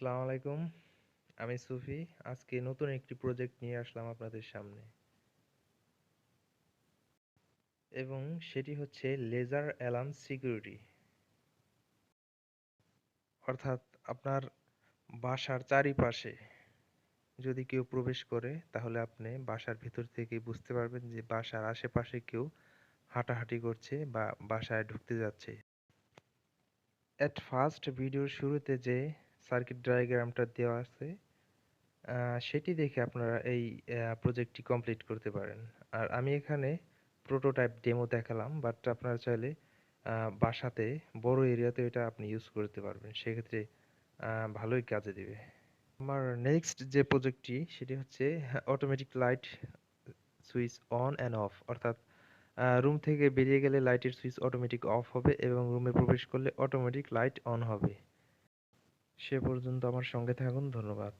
আসসালামু আলাইকুম। আমি সুফি। আজকে নতুন একটি প্রজেক্ট নিয়ে আসলাম আপনাদের সামনে এবং সেটি হচ্ছে লেজার অ্যালার্ম সিকিউরিটি। অর্থাৎ আপনার বাসার চারিপাশে যদি কেউ প্রবেশ করে তাহলে আপনি বাসার ভিতর থেকেই বুঝতে পারবেন যে বাসার আশেপাশে কেউ হাঁটাহাঁটি করছে বা বাসায় ঢুকতে যাচ্ছে। এট ফার্স্ট ভিডিওর শুরুতে যে সার্কিট ডায়াগ্রামটা দেওয়া আছে সেটি দেখে আপনারা এই প্রজেক্টটি কমপ্লিট করতে পারেন। আর আমি এখানে প্রোটোটাইপ ডেমো দেখালাম, বাট আপনারা চাইলে বাসাতে বড় এরিয়াতে এটা আপনি ইউজ করতে পারবেন, সেক্ষেত্রে ভালোই কাজে দিবে। আমার নেক্সট যে প্রজেক্টটি সেটি হচ্ছে automatic light switch on and of. অর্থাৎ রুম থেকে বেরিয়ে গেলে লাইটের সুইচ অটোমেটিক অফ হবে এবং রুমে প্রবেশ করলে অটোমেটিক লাইট অন হবে। সে পর্যন্ত আমার সঙ্গে থাকুন। ধন্যবাদ।